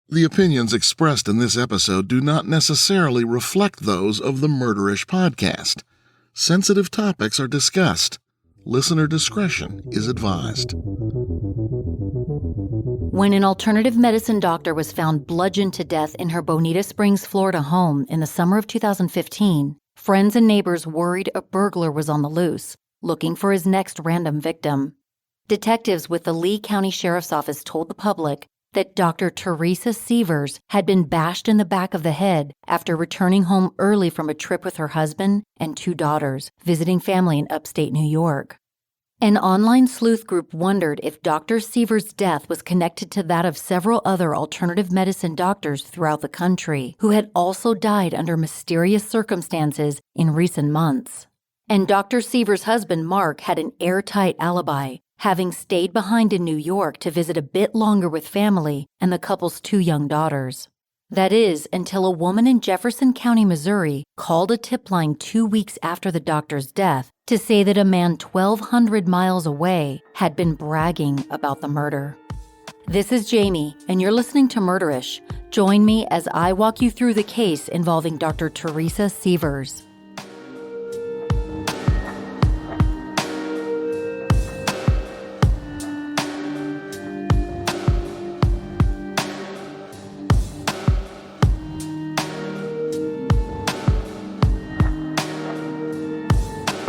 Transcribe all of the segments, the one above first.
The opinions expressed in this episode do not necessarily reflect those of the Murderish podcast. Sensitive topics are discussed. Listener discretion is advised. When an alternative medicine doctor was found bludgeoned to death in her Bonita Springs, Florida home in the summer of 2015, friends and neighbors worried a burglar was on the loose, looking for his next random victim. Detectives with the Lee County Sheriff's Office told the public that Dr. Teresa Sievers had been bashed in the back of the head after returning home early from a trip with her husband and 2 daughters, visiting family in upstate New York. An online sleuth group wondered if Dr. Sievers' death was connected to that of several other alternative medicine doctors throughout the country who had also died under mysterious circumstances in recent months. And Dr. Sievers' husband, Mark, had an airtight alibi, having stayed behind in New York to visit a bit longer with family and the couple's 2 young daughters. That is, until a woman in Jefferson County, Missouri, called a tip line 2 weeks after the doctor's death to say that a man 1,200 miles away had been bragging about the murder. This is Jamie, and you're listening to Murderish. Join me as I walk you through the case involving Dr. Teresa Sievers.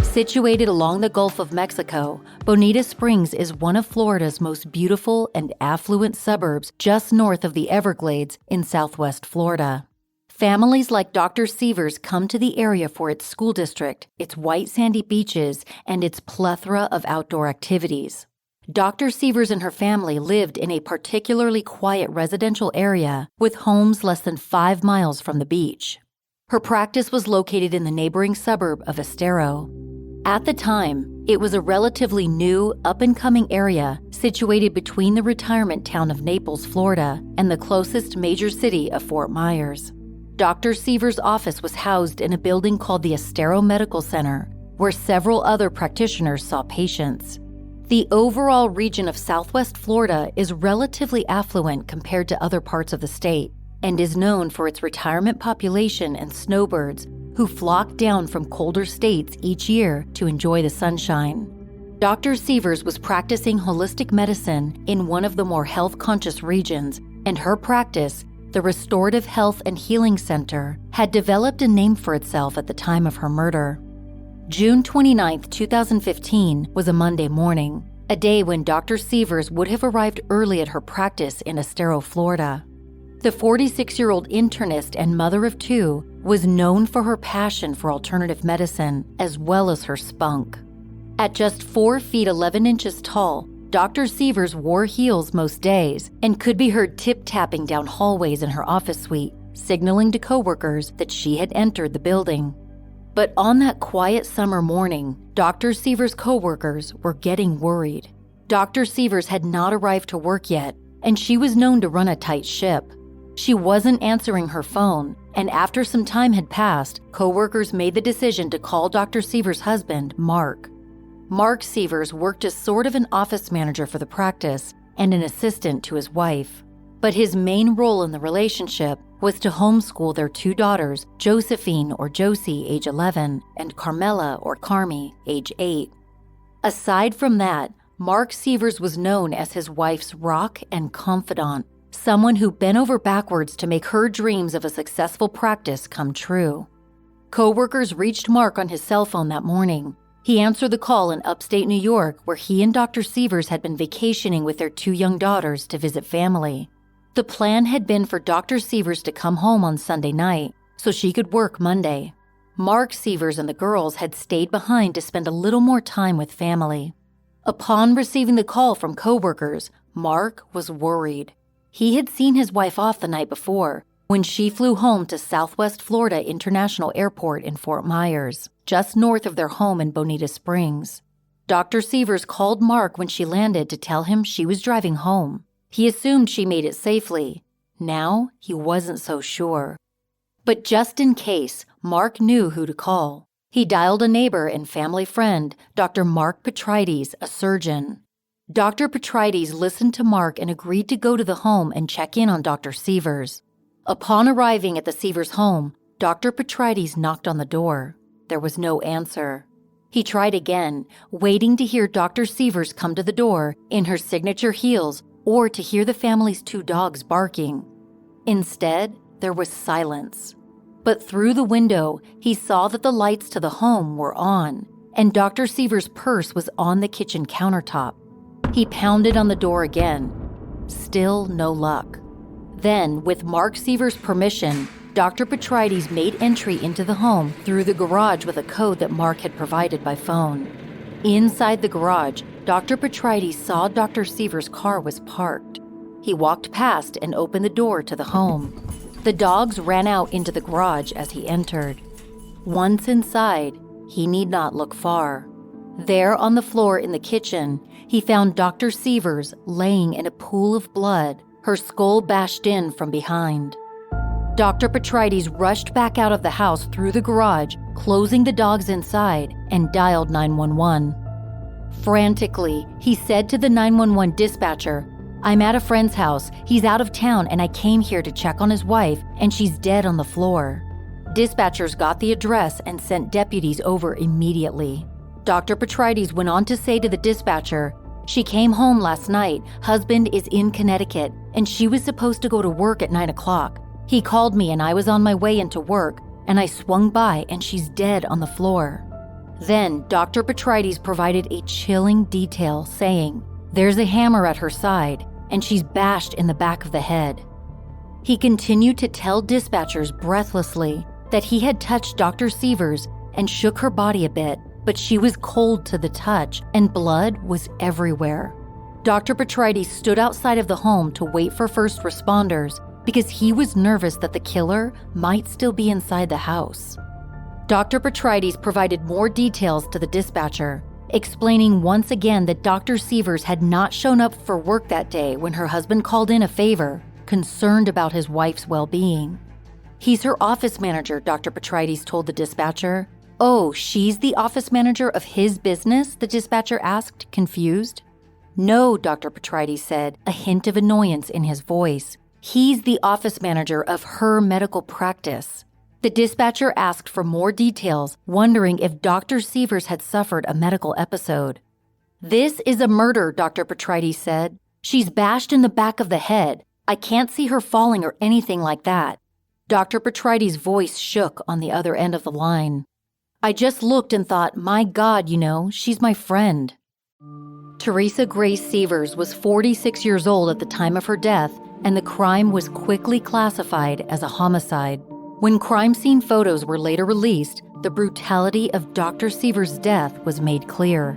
Situated along the Gulf of Mexico, Bonita Springs is one of Florida's most beautiful and affluent suburbs just north of the Everglades in southwest Florida. Families like Dr. Sievers come to the area for its school district, its white sandy beaches, and its plethora of outdoor activities. Dr. Sievers and her family lived in a particularly quiet residential area with homes less than 5 miles from the beach. Her practice was located in the neighboring suburb of Estero. At the time, it was a relatively new, up-and-coming area situated between the retirement town of Naples, Florida, and the closest major city of Fort Myers. Dr. Sievers' office was housed in a building called the Estero Medical Center, where several other practitioners saw patients. The overall region of southwest Florida is relatively affluent compared to other parts of the state, and is known for its retirement population and snowbirds who flock down from colder states each year to enjoy the sunshine. Dr. Sievers was practicing holistic medicine in one of the more health-conscious regions, and her practice, the Restorative Health and Healing Center, had developed a name for itself at the time of her murder. June 29, 2015 was a Monday morning, a day when Dr. Sievers would have arrived early at her practice in Estero, Florida. The 46-year-old internist and mother of 2 was known for her passion for alternative medicine as well as her spunk. At just 4 feet 11 inches tall, Dr. Sievers wore heels most days and could be heard tip-tapping down hallways in her office suite, signaling to coworkers that she had entered the building. But on that quiet summer morning, Dr. Sievers' coworkers were getting worried. Dr. Sievers had not arrived to work yet, and she was known to run a tight ship. She wasn't answering her phone, and after some time had passed, coworkers made the decision to call Dr. Sievers' husband, Mark. Mark Sievers worked as sort of an office manager for the practice and an assistant to his wife. But his main role in the relationship was to homeschool their 2 daughters, Josephine or Josie, age 11, and Carmela or Carmi, age 8. Aside from that, Mark Sievers was known as his wife's rock and confidant, someone who bent over backwards to make her dreams of a successful practice come true. Coworkers reached Mark on his cell phone that morning. He answered the call in upstate New York, where he and Dr. Sievers had been vacationing with their 2 young daughters to visit family. The plan had been for Dr. Sievers to come home on Sunday night so she could work Monday. Mark Sievers and the girls had stayed behind to spend a little more time with family. Upon receiving the call from coworkers, Mark was worried. He had seen his wife off the night before when she flew home to Southwest Florida International Airport in Fort Myers, just north of their home in Bonita Springs. Dr. Sievers called Mark when she landed to tell him she was driving home. He assumed she made it safely. Now, he wasn't so sure. But just in case, Mark knew who to call. He dialed a neighbor and family friend, Dr. Mark Petrides, a surgeon. Dr. Petrides listened to Mark and agreed to go to the home and check in on Dr. Sievers. Upon arriving at the Sievers home, Dr. Petrides knocked on the door. There was no answer. He tried again, waiting to hear Dr. Sievers come to the door in her signature heels or to hear the family's 2 dogs barking. Instead, there was silence. But through the window, he saw that the lights to the home were on, and Dr. Sievers' purse was on the kitchen countertop. He pounded on the door again. Still no luck. Then, with Mark Sievers' permission, Dr. Petrides made entry into the home through the garage with a code that Mark had provided by phone. Inside the garage, Dr. Petrides saw Dr. Sievers' car was parked. He walked past and opened the door to the home. The dogs ran out into the garage as he entered. Once inside, he need not look far. There on the floor in the kitchen, he found Dr. Sievers laying in a pool of blood, her skull bashed in from behind. Dr. Petrides rushed back out of the house through the garage, closing the dogs inside, and dialed 911. Frantically, he said to the 911 dispatcher, "I'm at a friend's house. He's out of town and I came here to check on his wife and she's dead on the floor." Dispatchers got the address and sent deputies over immediately. Dr. Petrides went on to say to the dispatcher, "She came home last night. Husband is in Connecticut and she was supposed to go to work at 9 o'clock. He called me and I was on my way into work and I swung by and she's dead on the floor." Then Dr. Petrides provided a chilling detail saying, "There's a hammer at her side and she's bashed in the back of the head." He continued to tell dispatchers breathlessly that he had touched Dr. Sievers and shook her body a bit, but she was cold to the touch and blood was everywhere. Dr. Petrides stood outside of the home to wait for first responders because he was nervous that the killer might still be inside the house. Dr. Petrides provided more details to the dispatcher, explaining once again that Dr. Sievers had not shown up for work that day when her husband called in a favor, concerned about his wife's well-being. "He's her office manager," Dr. Petrides told the dispatcher. "Oh, she's the office manager of his business?" the dispatcher asked, confused. "No," Dr. Petrides said, a hint of annoyance in his voice. "He's the office manager of her medical practice." The dispatcher asked for more details, wondering if Dr. Sievers had suffered a medical episode. "This is a murder," Dr. Petrides said. "She's bashed in the back of the head. I can't see her falling or anything like that." Dr. Petrides' voice shook on the other end of the line. "I just looked and thought, my God, she's my friend." Teresa Grace Sievers was 46 years old at the time of her death, and the crime was quickly classified as a homicide. When crime scene photos were later released, the brutality of Dr. Sievers' death was made clear.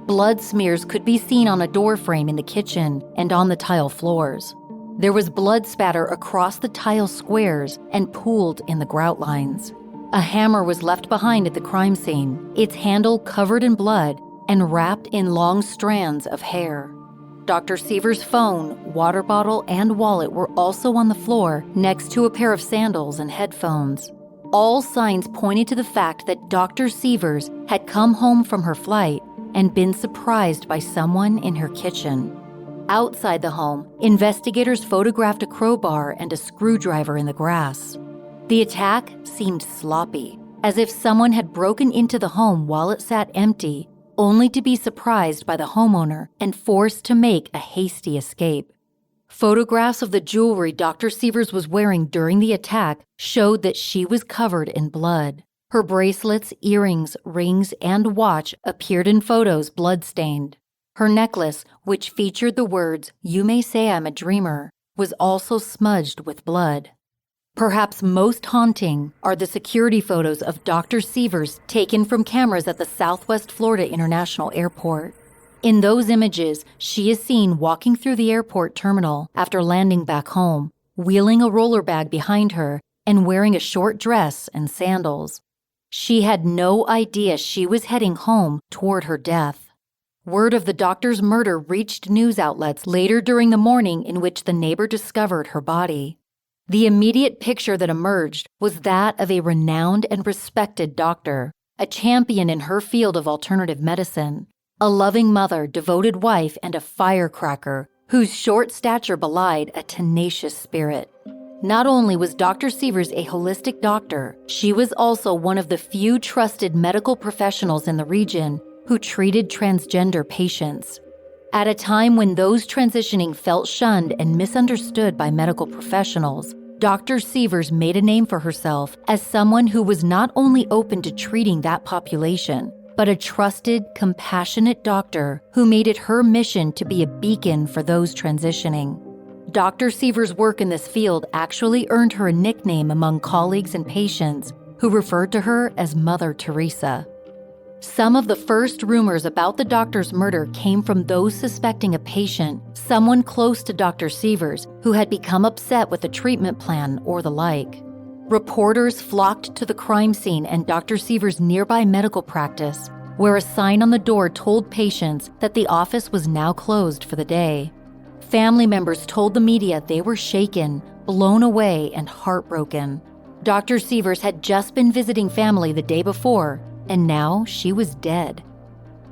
Blood smears could be seen on a door frame in the kitchen and on the tile floors. There was blood spatter across the tile squares and pooled in the grout lines. A hammer was left behind at the crime scene, its handle covered in blood and wrapped in long strands of hair. Dr. Sievers' phone, water bottle, and wallet were also on the floor next to a pair of sandals and headphones. All signs pointed to the fact that Dr. Sievers had come home from her flight and been surprised by someone in her kitchen. Outside the home, investigators photographed a crowbar and a screwdriver in the grass. The attack seemed sloppy, as if someone had broken into the home while it sat empty, only to be surprised by the homeowner and forced to make a hasty escape. Photographs of the jewelry Dr. Sievers was wearing during the attack showed that she was covered in blood. Her bracelets, earrings, rings, and watch appeared in photos blood-stained. Her necklace, which featured the words, "You may say I'm a dreamer," was also smudged with blood. Perhaps most haunting are the security photos of Dr. Sievers taken from cameras at the Southwest Florida International Airport. In those images, she is seen walking through the airport terminal after landing back home, wheeling a roller bag behind her and wearing a short dress and sandals. She had no idea she was heading home toward her death. Word of the doctor's murder reached news outlets later during the morning in which the neighbor discovered her body. The immediate picture that emerged was that of a renowned and respected doctor, a champion in her field of alternative medicine. A loving mother, devoted wife, and a firecracker whose short stature belied a tenacious spirit. Not only was Dr. Sievers a holistic doctor, she was also one of the few trusted medical professionals in the region who treated transgender patients. At a time when those transitioning felt shunned and misunderstood by medical professionals, Dr. Sievers made a name for herself as someone who was not only open to treating that population, but a trusted, compassionate doctor who made it her mission to be a beacon for those transitioning. Dr. Sievers' work in this field actually earned her a nickname among colleagues and patients who referred to her as Mother Teresa. Some of the first rumors about the doctor's murder came from those suspecting a patient, someone close to Dr. Sievers, who had become upset with the treatment plan or the like. Reporters flocked to the crime scene and Dr. Sievers' nearby medical practice, where a sign on the door told patients that the office was now closed for the day. Family members told the media they were shaken, blown away, and heartbroken. Dr. Sievers had just been visiting family the day before, and now she was dead.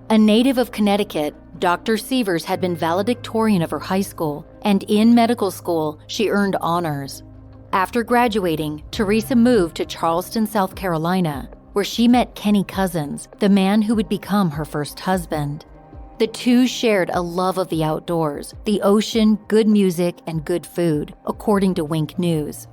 A native of Connecticut, Dr. Sievers had been valedictorian of her high school, and in medical school, she earned honors. After graduating, Teresa moved to Charleston, South Carolina, where she met Kenny Cousins, the man who would become her first husband. The two shared a love of the outdoors, the ocean, good music, and good food, according to Wink News.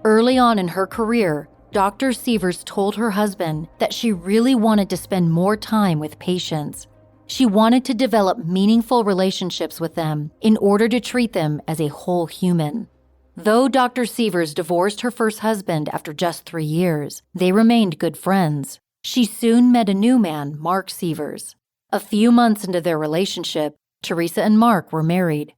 Early on in her career, Dr. Sievers told her husband that she really wanted to spend more time with patients. She wanted to develop meaningful relationships with them in order to treat them as a whole human. Though Dr. Sievers divorced her first husband after just 3 years, they remained good friends. She soon met a new man, Mark Sievers. A few months into their relationship, Teresa and Mark were married.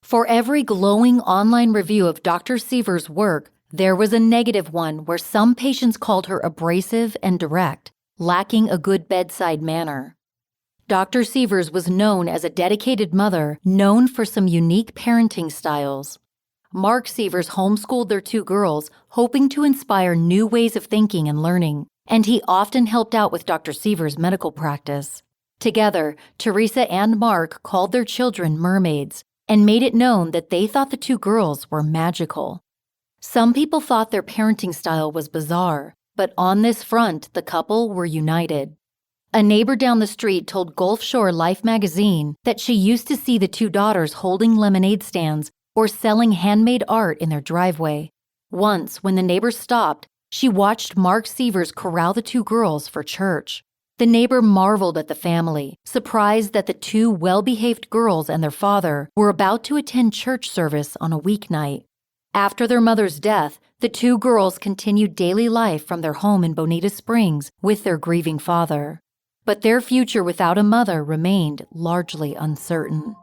For every glowing online review of Dr. Sievers' work, there was a negative one where some patients called her abrasive and direct, lacking a good bedside manner. Dr. Sievers was known as a dedicated mother, known for some unique parenting styles. Mark Sievers homeschooled their 2 girls, hoping to inspire new ways of thinking and learning, and he often helped out with Dr. Sievers' medical practice. Together, Teresa and Mark called their children mermaids and made it known that they thought the 2 girls were magical. Some people thought their parenting style was bizarre, but on this front, the couple were united. A neighbor down the street told Gulf Shore Life magazine that she used to see the 2 daughters holding lemonade stands or selling handmade art in their driveway. Once, when the neighbors stopped, she watched Mark Sievers corral the 2 girls for church. The neighbor marveled at the family, surprised that the 2 well-behaved girls and their father were about to attend church service on a weeknight. After their mother's death, the 2 girls continued daily life from their home in Bonita Springs with their grieving father. But their future without a mother remained largely uncertain.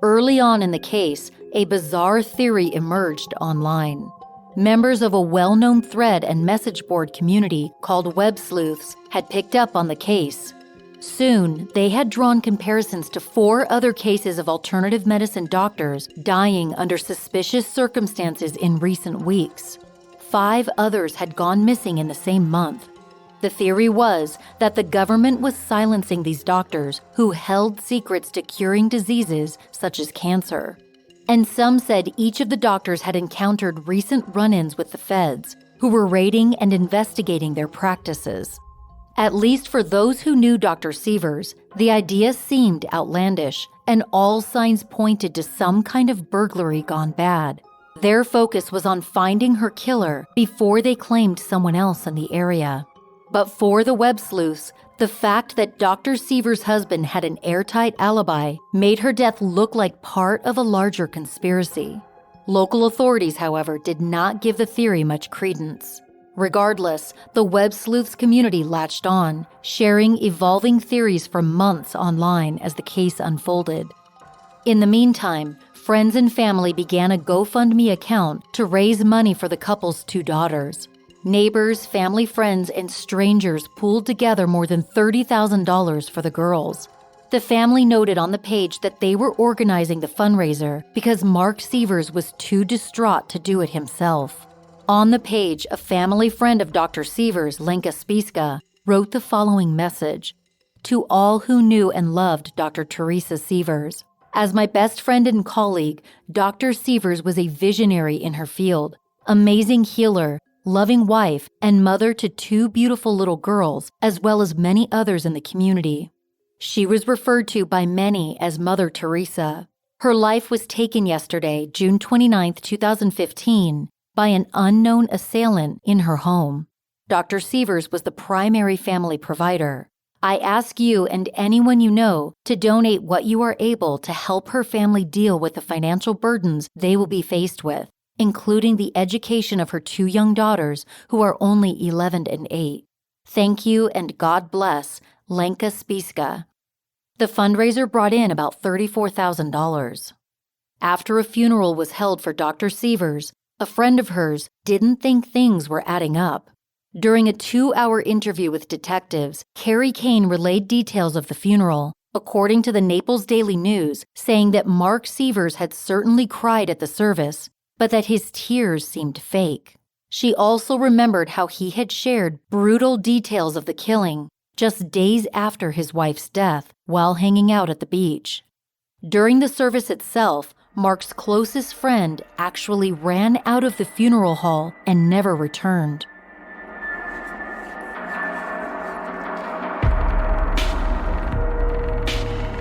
Early on in the case, a bizarre theory emerged online. Members of a well-known thread and message board community called Web Sleuths had picked up on the case. Soon, they had drawn comparisons to 4 other cases of alternative medicine doctors dying under suspicious circumstances in recent weeks. 5 others had gone missing in the same month. The theory was that the government was silencing these doctors who held secrets to curing diseases such as cancer. And some said each of the doctors had encountered recent run-ins with the feds, who were raiding and investigating their practices. At least for those who knew Dr. Sievers, the idea seemed outlandish, and all signs pointed to some kind of burglary gone bad. Their focus was on finding her killer before they claimed someone else in the area. But for the web sleuths, the fact that Dr. Sievers' husband had an airtight alibi made her death look like part of a larger conspiracy. Local authorities, however, did not give the theory much credence. Regardless, the web sleuths community latched on, sharing evolving theories for months online as the case unfolded. In the meantime, friends and family began a GoFundMe account to raise money for the couple's 2 daughters. Neighbors, family friends, and strangers pooled together more than $30,000 for the girls. The family noted on the page that they were organizing the fundraiser because Mark Sievers was too distraught to do it himself. On the page, a family friend of Dr. Sievers, Lenka Spiska, wrote the following message: to all who knew and loved Dr. Teresa Sievers. As my best friend and colleague, Dr. Sievers was a visionary in her field, amazing healer, loving wife, and mother to 2 beautiful little girls, as well as many others in the community. She was referred to by many as Mother Teresa. Her life was taken yesterday, June 29, 2015, by an unknown assailant in her home. Dr. Sievers was the primary family provider. I ask you and anyone you know to donate what you are able to help her family deal with the financial burdens they will be faced with, including the education of her 2 young daughters who are only 11 and 8. Thank you and God bless, Lenka Spiska. The fundraiser brought in about $34,000. After a funeral was held for Dr. Sievers, a friend of hers didn't think things were adding up. During a 2-hour interview with detectives, Carrie Kane relayed details of the funeral, according to the Naples Daily News, saying that Mark Sievers had certainly cried at the service, but that his tears seemed fake. She also remembered how he had shared brutal details of the killing just days after his wife's death while hanging out at the beach. During the service itself, Mark's closest friend actually ran out of the funeral hall and never returned.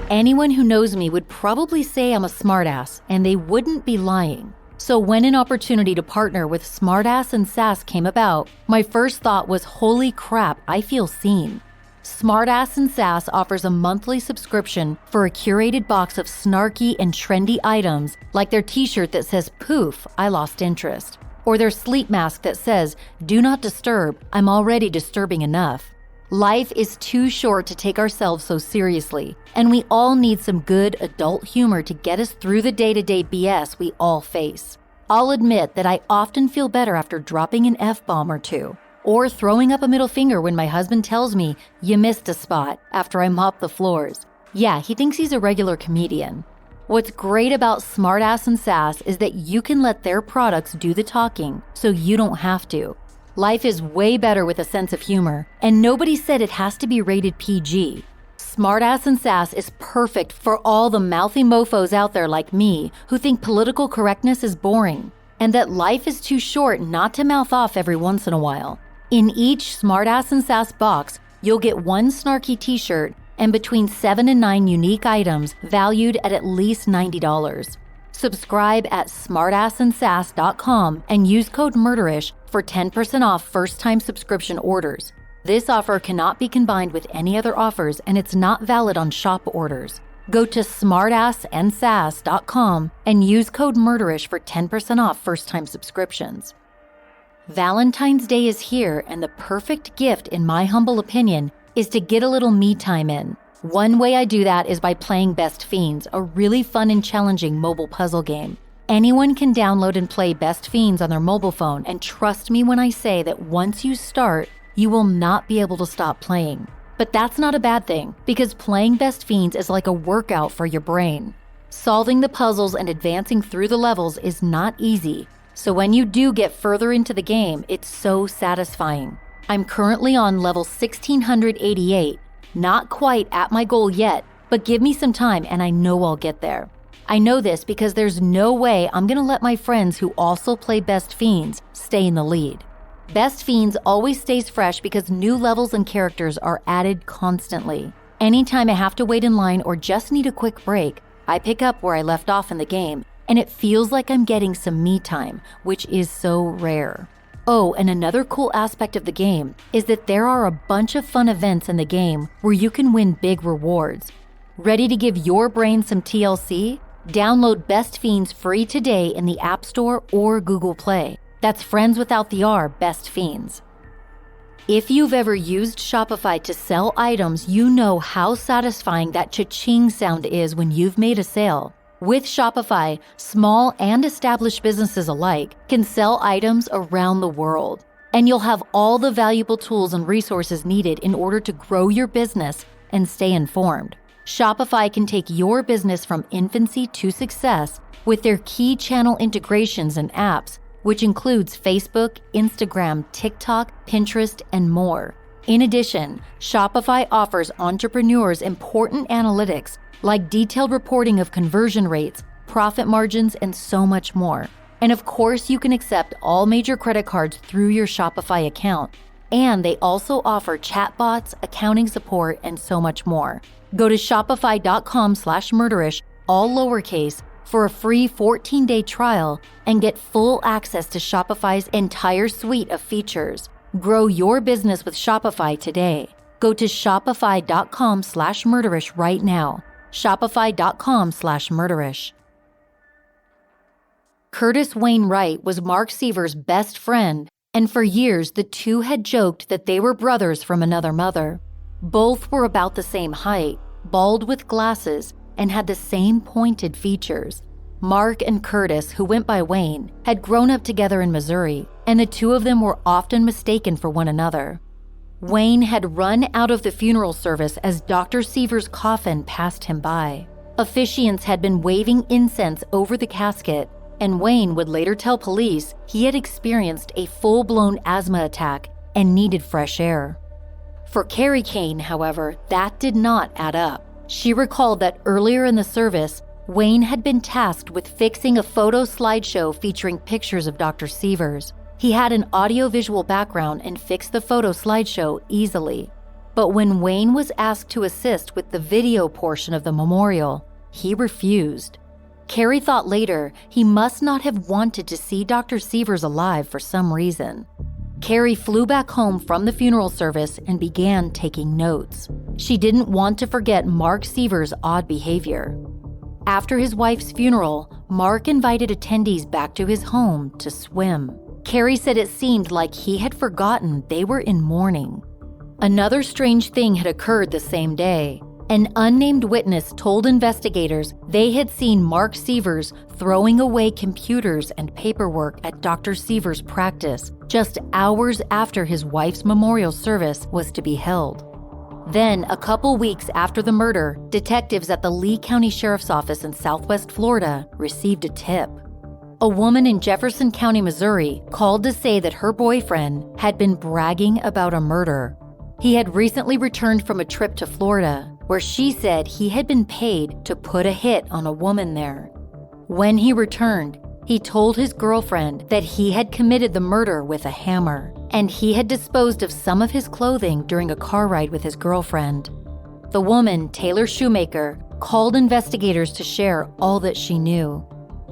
Anyone who knows me would probably say I'm a smartass, and they wouldn't be lying. So when an opportunity to partner with Smartass and Sass came about, my first thought was, holy crap, I feel seen. Smartass and Sass offers a monthly subscription for a curated box of snarky and trendy items, like their t-shirt that says, "Poof, I lost interest," or their sleep mask that says, "Do not disturb, I'm already disturbing enough." Life is too short to take ourselves so seriously, and we all need some good adult humor to get us through the day-to-day BS we all face. I'll admit that I often feel better after dropping an F-bomb or 2, or throwing up a middle finger when my husband tells me, "You missed a spot," after I mop the floors. Yeah, he thinks he's a regular comedian. What's great about Smartass and Sass is that you can let their products do the talking, so you don't have to. Life is way better with a sense of humor, and nobody said it has to be rated PG. Smartass and Sass is perfect for all the mouthy mofos out there like me who think political correctness is boring, and that life is too short not to mouth off every once in a while. In each Smartass and Sass box, you'll get 1 snarky t-shirt and between 7 and 9 unique items valued at least $90. Subscribe at smartassandsass.com and use code MURDERISH for 10% off first-time subscription orders. This offer cannot be combined with any other offers, and it's not valid on shop orders. Go to smartassandsass.com and use code MURDERISH for 10% off first-time subscriptions. Valentine's Day is here, and the perfect gift, in my humble opinion, is to get a little me time in. One way I do that is by playing Best Fiends, a really fun and challenging mobile puzzle game. Anyone can download and play Best Fiends on their mobile phone, and trust me when I say that once you start, you will not be able to stop playing. But that's not a bad thing, because playing Best Fiends is like a workout for your brain. Solving the puzzles and advancing through the levels is not easy, so when you do get further into the game, it's so satisfying. I'm currently on level 1688, not quite at my goal yet, but give me some time and I know I'll get there. I know this because there's no way I'm gonna let my friends who also play Best Fiends stay in the lead. Best Fiends always stays fresh because new levels and characters are added constantly. Anytime I have to wait in line or just need a quick break, I pick up where I left off in the game, and it feels like I'm getting some me time, which is so rare. Oh, and another cool aspect of the game is that there are a bunch of fun events in the game where you can win big rewards. Ready to give your brain some TLC? Download Best Fiends free today in the App Store or Google Play. That's friends without the R, Best Fiends. If you've ever used Shopify to sell items, you know how satisfying that cha-ching sound is when you've made a sale. With Shopify, small and established businesses alike can sell items around the world, and you'll have all the valuable tools and resources needed in order to grow your business and stay informed. Shopify can take your business from infancy to success with their key channel integrations and apps, which includes Facebook, Instagram, TikTok, Pinterest, and more. In addition, Shopify offers entrepreneurs important analytics like detailed reporting of conversion rates, profit margins, and so much more. And of course, you can accept all major credit cards through your Shopify account. And they also offer chatbots, accounting support, and so much more. Go to shopify.com/murderish, all lowercase, for a free 14-day trial and get full access to Shopify's entire suite of features. Grow your business with Shopify today. Go to shopify.com/murderish right now. Shopify.com/murderish. Curtis Wayne Wright was Mark Sievers' best friend, and for years the two had joked that they were brothers from another mother. Both were about the same height, bald with glasses, and had the same pointed features. Mark and Curtis, who went by Wayne, had grown up together in Missouri, and the two of them were often mistaken for one another. Wayne had run out of the funeral service as Dr. Sievers' coffin passed him by. Officiants had been waving incense over the casket, and Wayne would later tell police he had experienced a full-blown asthma attack and needed fresh air. For Carrie Kane, however, that did not add up. She recalled that earlier in the service, Wayne had been tasked with fixing a photo slideshow featuring pictures of Dr. Sievers. He had an audio-visual background and fixed the photo slideshow easily. But when Wayne was asked to assist with the video portion of the memorial, he refused. Carrie thought later he must not have wanted to see Dr. Sievers alive for some reason. Carrie flew back home from the funeral service and began taking notes. She didn't want to forget Mark Sievers' odd behavior. After his wife's funeral, Mark invited attendees back to his home to swim. Carrie said it seemed like he had forgotten they were in mourning. Another strange thing had occurred the same day. An unnamed witness told investigators they had seen Mark Sievers throwing away computers and paperwork at Dr. Sievers' practice just hours after his wife's memorial service was to be held. Then, a couple weeks after the murder, detectives at the Lee County Sheriff's Office in Southwest Florida received a tip. A woman in Jefferson County, Missouri, called to say that her boyfriend had been bragging about a murder. He had recently returned from a trip to Florida, where she said he had been paid to put a hit on a woman there. When he returned, he told his girlfriend that he had committed the murder with a hammer, and he had disposed of some of his clothing during a car ride with his girlfriend. The woman, Taylor Shoemaker, called investigators to share all that she knew.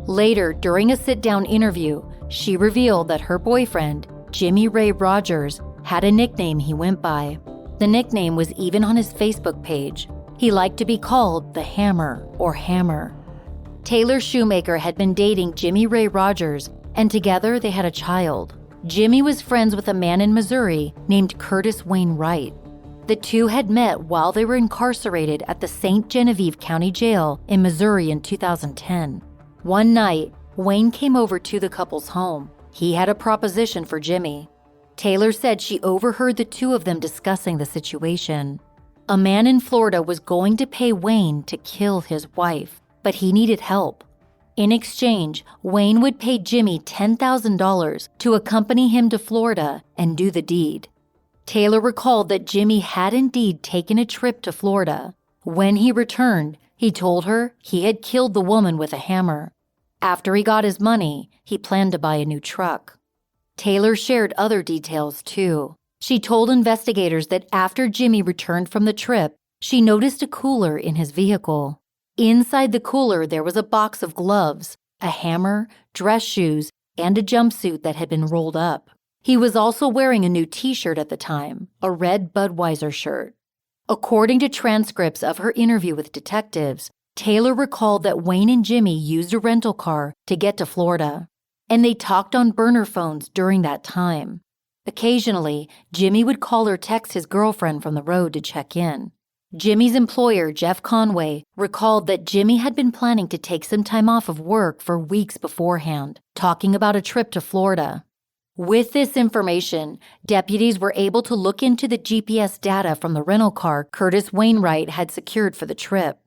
Later, during a sit-down interview, she revealed that her boyfriend, Jimmy Ray Rogers, had a nickname he went by. The nickname was even on his Facebook page. He liked to be called the Hammer or Hammer. Taylor Shoemaker had been dating Jimmy Ray Rogers, and together they had a child. Jimmy was friends with a man in Missouri named Curtis Wayne Wright. The two had met while they were incarcerated at the St. Genevieve County Jail in Missouri in 2010. One night, Wayne came over to the couple's home. He had a proposition for Jimmy. Taylor said she overheard the two of them discussing the situation. A man in Florida was going to pay Wayne to kill his wife, but he needed help. In exchange, Wayne would pay Jimmy $10,000 to accompany him to Florida and do the deed. Taylor recalled that Jimmy had indeed taken a trip to Florida. When he returned, he told her he had killed the woman with a hammer. After he got his money, he planned to buy a new truck. Taylor shared other details, too. She told investigators that after Jimmy returned from the trip, she noticed a cooler in his vehicle. Inside the cooler, there was a box of gloves, a hammer, dress shoes, and a jumpsuit that had been rolled up. He was also wearing a new t-shirt at the time, a red Budweiser shirt. According to transcripts of her interview with detectives, Taylor recalled that Wayne and Jimmy used a rental car to get to Florida, and they talked on burner phones during that time. Occasionally, Jimmy would call or text his girlfriend from the road to check in. Jimmy's employer, Jeff Conway, recalled that Jimmy had been planning to take some time off of work for weeks beforehand, talking about a trip to Florida. With this information, deputies were able to look into the GPS data from the rental car Curtis Wayne Wright had secured for the trip.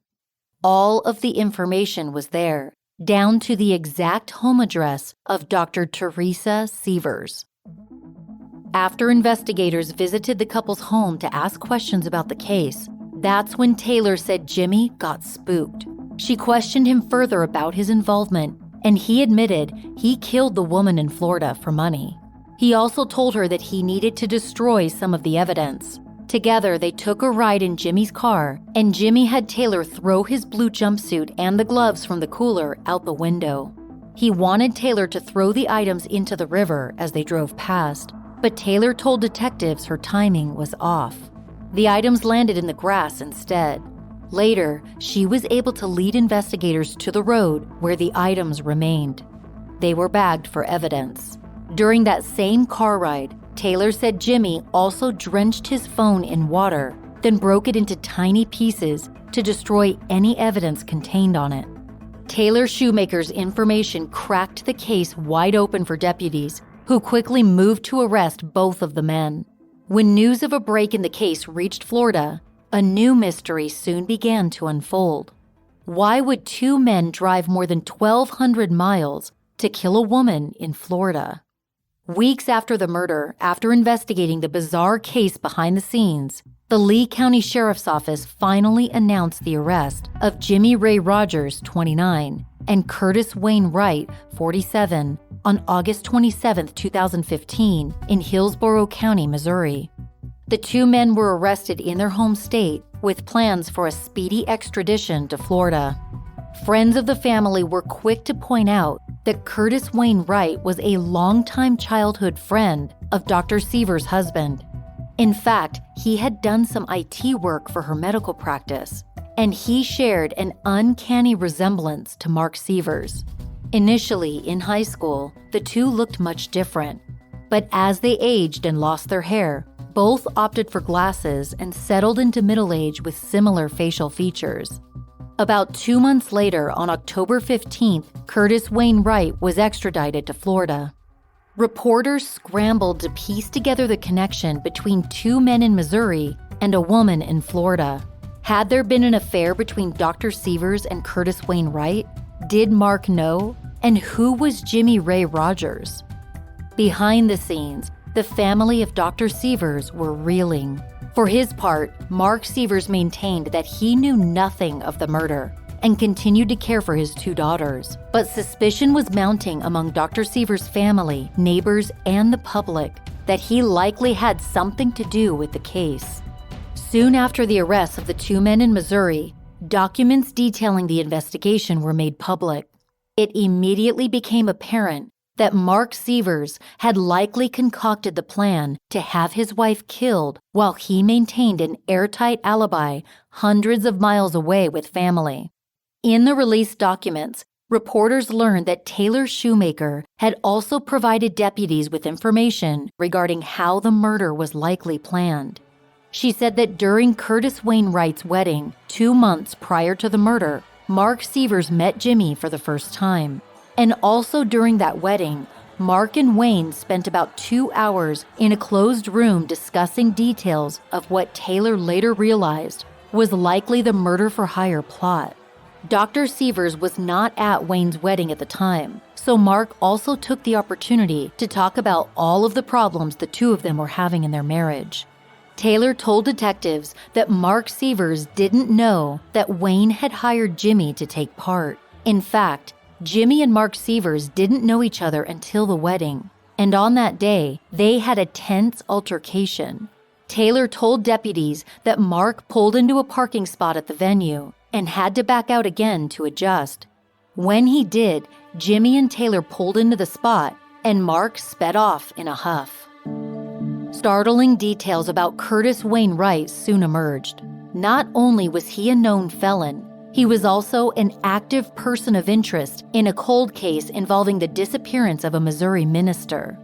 All of the information was there, down to the exact home address of Dr. Teresa Sievers. After investigators visited the couple's home to ask questions about the case, that's when Taylor said Jimmy got spooked. She questioned him further about his involvement, and he admitted he killed the woman in Florida for money. He also told her that he needed to destroy some of the evidence. Together, they took a ride in Jimmy's car, and Jimmy had Taylor throw his blue jumpsuit and the gloves from the cooler out the window. He wanted Taylor to throw the items into the river as they drove past, but Taylor told detectives her timing was off. The items landed in the grass instead. Later, she was able to lead investigators to the road where the items remained. They were bagged for evidence. During that same car ride, Taylor said Jimmy also drenched his phone in water, then broke it into tiny pieces to destroy any evidence contained on it. Taylor Shoemaker's information cracked the case wide open for deputies, who quickly moved to arrest both of the men. When news of a break in the case reached Florida, a new mystery soon began to unfold. Why would two men drive more than 1,200 miles to kill a woman in Florida? Weeks after the murder, after investigating the bizarre case behind the scenes, the Lee County Sheriff's Office finally announced the arrest of Jimmy Ray Rogers, 29, and Curtis Wayne Wright, 47, on August 27, 2015, in Hillsborough County, Missouri. The two men were arrested in their home state with plans for a speedy extradition to Florida. Friends of the family were quick to point out that Curtis Wayne Wright was a longtime childhood friend of Dr. Sievers' husband. In fact, he had done some IT work for her medical practice, and he shared an uncanny resemblance to Mark Sievers. Initially, in high school, the two looked much different, but as they aged and lost their hair, both opted for glasses and settled into middle age with similar facial features. About 2 months later, on October 15th, Curtis Wayne Wright was extradited to Florida. Reporters scrambled to piece together the connection between two men in Missouri and a woman in Florida. Had there been an affair between Dr. Sievers and Curtis Wayne Wright? Did Mark know? And who was Jimmy Ray Rogers? Behind the scenes, the family of Dr. Sievers were reeling. For his part, Mark Sievers maintained that he knew nothing of the murder and continued to care for his two daughters. But suspicion was mounting among Dr. Sievers' family, neighbors, and the public that he likely had something to do with the case. Soon after the arrest of the two men in Missouri, documents detailing the investigation were made public. It immediately became apparent that Mark Sievers had likely concocted the plan to have his wife killed while he maintained an airtight alibi hundreds of miles away with family. In the released documents, reporters learned that Taylor Shoemaker had also provided deputies with information regarding how the murder was likely planned. She said that during Curtis Wayne Wright's wedding, 2 months prior to the murder, Mark Sievers met Jimmy for the first time. And also during that wedding, Mark and Wayne spent about 2 hours in a closed room discussing details of what Taylor later realized was likely the murder-for-hire plot. Dr. Sievers was not at Wayne's wedding at the time, so Mark also took the opportunity to talk about all of the problems the two of them were having in their marriage. Taylor told detectives that Mark Sievers didn't know that Wayne had hired Jimmy to take part. In fact, Jimmy and Mark Sievers didn't know each other until the wedding, and on that day, they had a tense altercation. Taylor told deputies that Mark pulled into a parking spot at the venue and had to back out again to adjust. When he did, Jimmy and Taylor pulled into the spot, and Mark sped off in a huff. Startling details about Curtis Wayne Wright soon emerged. Not only was he a known felon, he was also an active person of interest in a cold case involving the disappearance of a Missouri minister.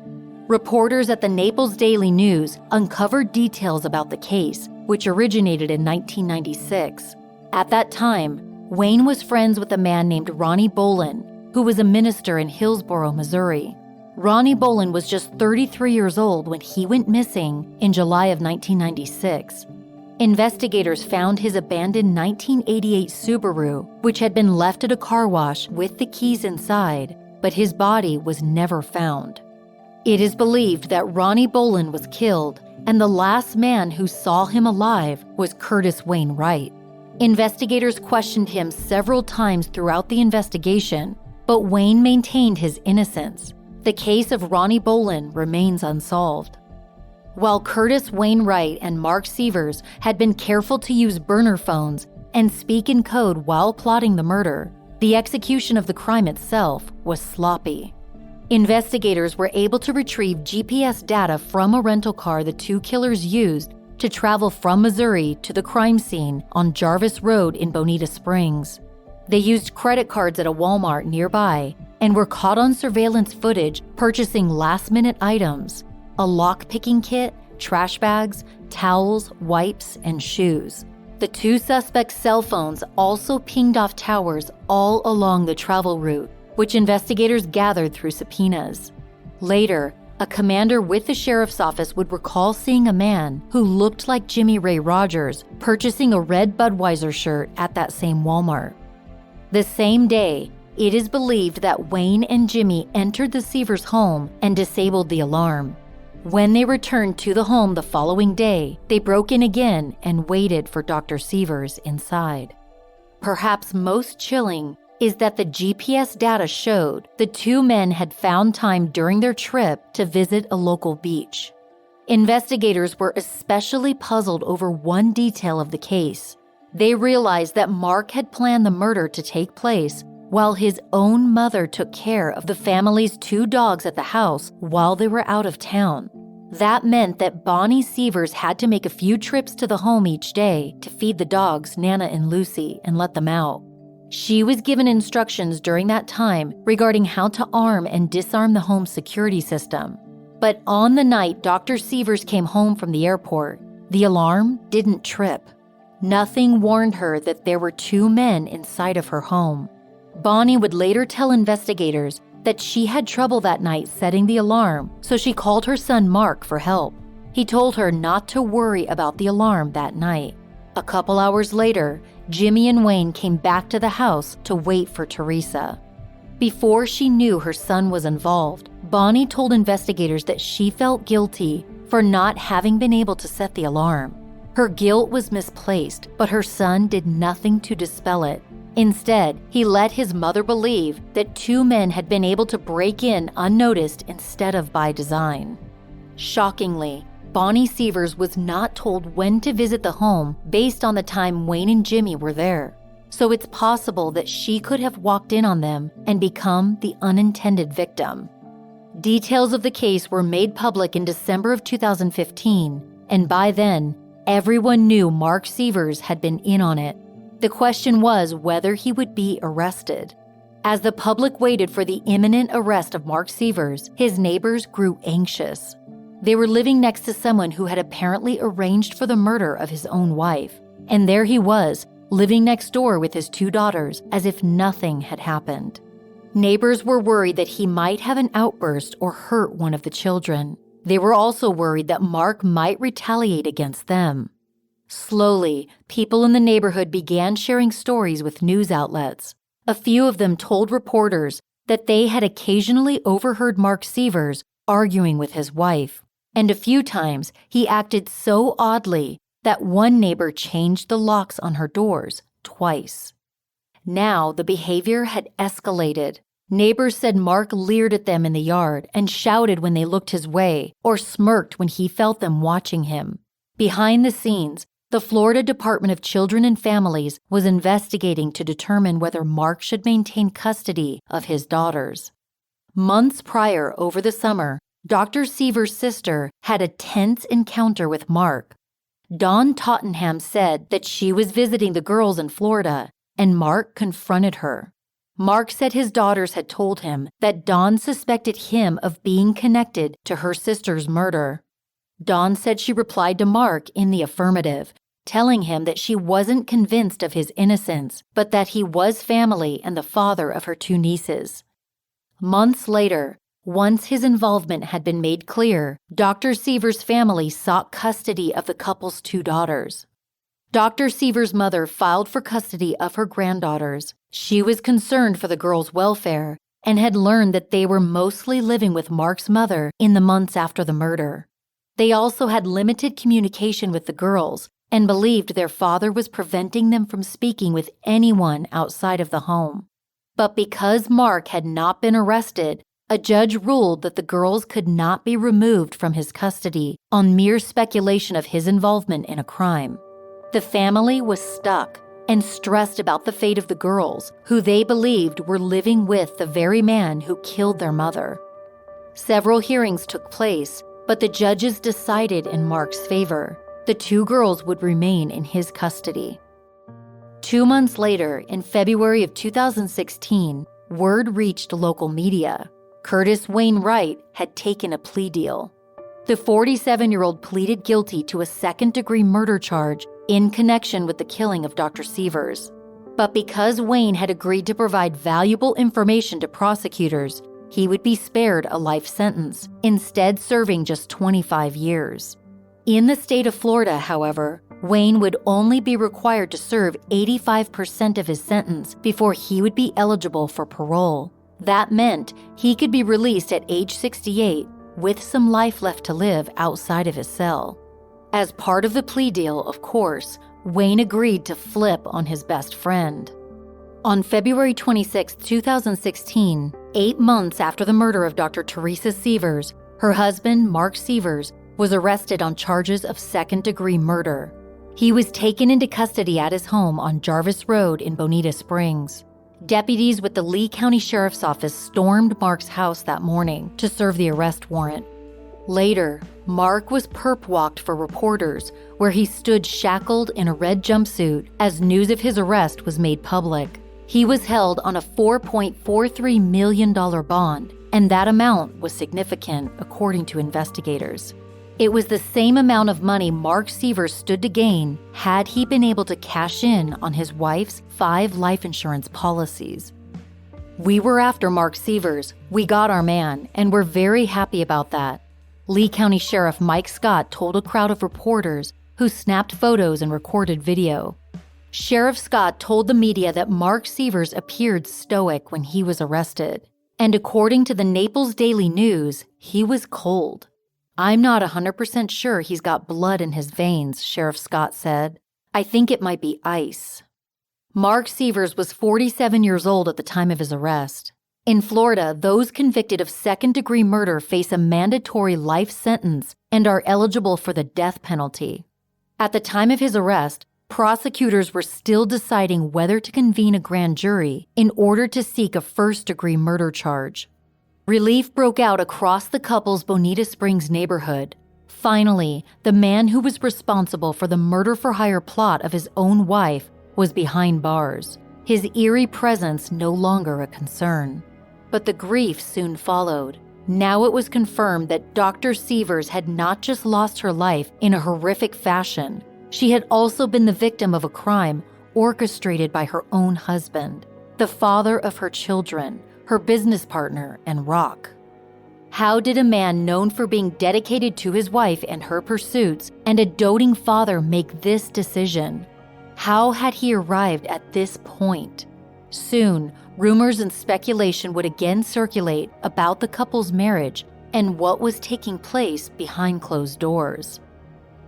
Reporters at the Naples Daily News uncovered details about the case, which originated in 1996. At that time, Wayne was friends with a man named Ronnie Bolin, who was a minister in Hillsborough, Missouri. Ronnie Bolin was just 33 years old when he went missing in July of 1996. Investigators found his abandoned 1988 Subaru, which had been left at a car wash with the keys inside, but his body was never found. It is believed that Ronnie Bolin was killed, and the last man who saw him alive was Curtis Wayne Wright. Investigators questioned him several times throughout the investigation, but Wayne maintained his innocence. The case of Ronnie Bolin remains unsolved. While Curtis Wayne Wright and Mark Sievers had been careful to use burner phones and speak in code while plotting the murder, the execution of the crime itself was sloppy. Investigators were able to retrieve GPS data from a rental car the two killers used to travel from Missouri to the crime scene on Jarvis Road in Bonita Springs. They used credit cards at a Walmart nearby and were caught on surveillance footage purchasing last-minute items: a lock-picking kit, trash bags, towels, wipes, and shoes. The two suspects' cell phones also pinged off towers all along the travel route, which investigators gathered through subpoenas. Later, a commander with the sheriff's office would recall seeing a man who looked like Jimmy Ray Rogers purchasing a red Budweiser shirt at that same Walmart. The same day, it is believed that Wayne and Jimmy entered the Sievers' home and disabled the alarm. When they returned to the home the following day, they broke in again and waited for Dr. Sievers inside. Perhaps most chilling is that the GPS data showed the two men had found time during their trip to visit a local beach. Investigators were especially puzzled over one detail of the case. They realized that Mark had planned the murder to take place while his own mother took care of the family's two dogs at the house while they were out of town. That meant that Bonnie Sievers had to make a few trips to the home each day to feed the dogs, Nana and Lucy, and let them out. She was given instructions during that time regarding how to arm and disarm the home's security system. But on the night Dr. Sievers came home from the airport, the alarm didn't trip. Nothing warned her that there were two men inside of her home. Bonnie would later tell investigators that she had trouble that night setting the alarm, so she called her son Mark for help. He told her not to worry about the alarm that night. A couple hours later, Jimmy and Wayne came back to the house to wait for Teresa. Before she knew her son was involved, Bonnie told investigators that she felt guilty for not having been able to set the alarm. Her guilt was misplaced, but her son did nothing to dispel it. Instead, he let his mother believe that two men had been able to break in unnoticed instead of by design. Shockingly, Bonnie Sievers was not told when to visit the home based on the time Wayne and Jimmy were there, so it's possible that she could have walked in on them and become the unintended victim. Details of the case were made public in December of 2015, and by then, everyone knew Mark Sievers had been in on it. The question was whether he would be arrested. As the public waited for the imminent arrest of Mark Sievers, his neighbors grew anxious. They were living next to someone who had apparently arranged for the murder of his own wife, and there he was, living next door with his two daughters as if nothing had happened. Neighbors were worried that he might have an outburst or hurt one of the children. They were also worried that Mark might retaliate against them. Slowly, people in the neighborhood began sharing stories with news outlets. A few of them told reporters that they had occasionally overheard Mark Sievers arguing with his wife, and a few times he acted so oddly that one neighbor changed the locks on her doors twice. Now the behavior had escalated. Neighbors said Mark leered at them in the yard and shouted when they looked his way or smirked when he felt them watching him. Behind the scenes, the Florida Department of Children and Families was investigating to determine whether Mark should maintain custody of his daughters. Months prior, over the summer, Dr. Sievers' sister had a tense encounter with Mark. Dawn Tottenham said that she was visiting the girls in Florida, and Mark confronted her. Mark said his daughters had told him that Dawn suspected him of being connected to her sister's murder. Dawn said she replied to Mark in the affirmative, telling him that she wasn't convinced of his innocence, but that he was family and the father of her two nieces. Months later, once his involvement had been made clear, Dr. Sievers' family sought custody of the couple's two daughters. Dr. Sievers' mother filed for custody of her granddaughters. She was concerned for the girls' welfare and had learned that they were mostly living with Mark's mother in the months after the murder. They also had limited communication with the girls and believed their father was preventing them from speaking with anyone outside of the home. But because Mark had not been arrested, a judge ruled that the girls could not be removed from his custody on mere speculation of his involvement in a crime. The family was stuck and stressed about the fate of the girls, who they believed were living with the very man who killed their mother. Several hearings took place, but the judges decided in Mark's favor. The two girls would remain in his custody. 2 months later, in February of 2016, word reached local media. Curtis Wayne Wright had taken a plea deal. The 47-year-old pleaded guilty to a second-degree murder charge in connection with the killing of Dr. Sievers. But because Wayne had agreed to provide valuable information to prosecutors, he would be spared a life sentence, instead serving just 25 years. In the state of Florida, however, Wayne would only be required to serve 85% of his sentence before he would be eligible for parole. That meant he could be released at age 68 with some life left to live outside of his cell. As part of the plea deal, of course, Wayne agreed to flip on his best friend. On February 26, 2016, 8 months after the murder of Dr. Teresa Sievers, her husband, Mark Sievers, was arrested on charges of second-degree murder. He was taken into custody at his home on Jarvis Road in Bonita Springs. Deputies with the Lee County Sheriff's Office stormed Mark's house that morning to serve the arrest warrant. Later, Mark was perp-walked for reporters, where he stood shackled in a red jumpsuit as news of his arrest was made public. He was held on a $4.43 million bond, and that amount was significant, according to investigators. It was the same amount of money Mark Sievers stood to gain had he been able to cash in on his wife's 5 life insurance policies. "We were after Mark Sievers. We got our man, and we're very happy about that," Lee County Sheriff Mike Scott told a crowd of reporters who snapped photos and recorded video. Sheriff Scott told the media that Mark Sievers appeared stoic when he was arrested, and according to the Naples Daily News, he was cold. "I'm not 100% sure he's got blood in his veins," Sheriff Scott said. "I think it might be ice." Mark Sievers was 47 years old at the time of his arrest. In Florida, those convicted of second-degree murder face a mandatory life sentence and are eligible for the death penalty. At the time of his arrest, prosecutors were still deciding whether to convene a grand jury in order to seek a first-degree murder charge. Relief broke out across the couple's Bonita Springs neighborhood. Finally, the man who was responsible for the murder-for-hire plot of his own wife was behind bars, his eerie presence no longer a concern. But the grief soon followed. Now it was confirmed that Dr. Sievers had not just lost her life in a horrific fashion, she had also been the victim of a crime orchestrated by her own husband, the father of her children, her business partner, and rock. How did a man known for being dedicated to his wife and her pursuits and a doting father make this decision? How had he arrived at this point? Soon, rumors and speculation would again circulate about the couple's marriage and what was taking place behind closed doors.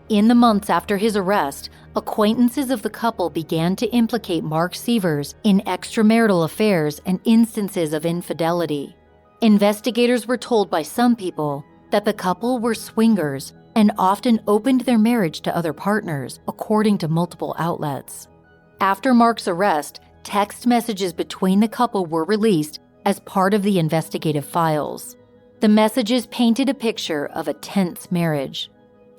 In the months after his arrest, acquaintances of the couple began to implicate Mark Sievers in extramarital affairs and instances of infidelity. Investigators were told by some people that the couple were swingers and often opened their marriage to other partners, according to multiple outlets. After Mark's arrest, text messages between the couple were released as part of the investigative files. The messages painted a picture of a tense marriage.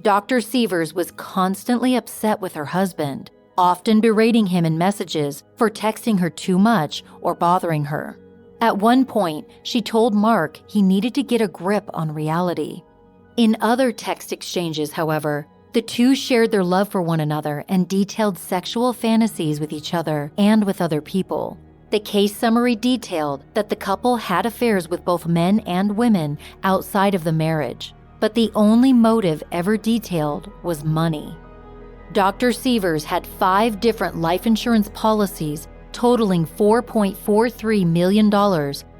Dr. Sievers was constantly upset with her husband, often berating him in messages for texting her too much or bothering her. At one point, she told Mark he needed to get a grip on reality. In other text exchanges, however, the two shared their love for one another and detailed sexual fantasies with each other and with other people. The case summary detailed that the couple had affairs with both men and women outside of the marriage, but the only motive ever detailed was money. Dr. Sievers had 5 different life insurance policies totaling $4.43 million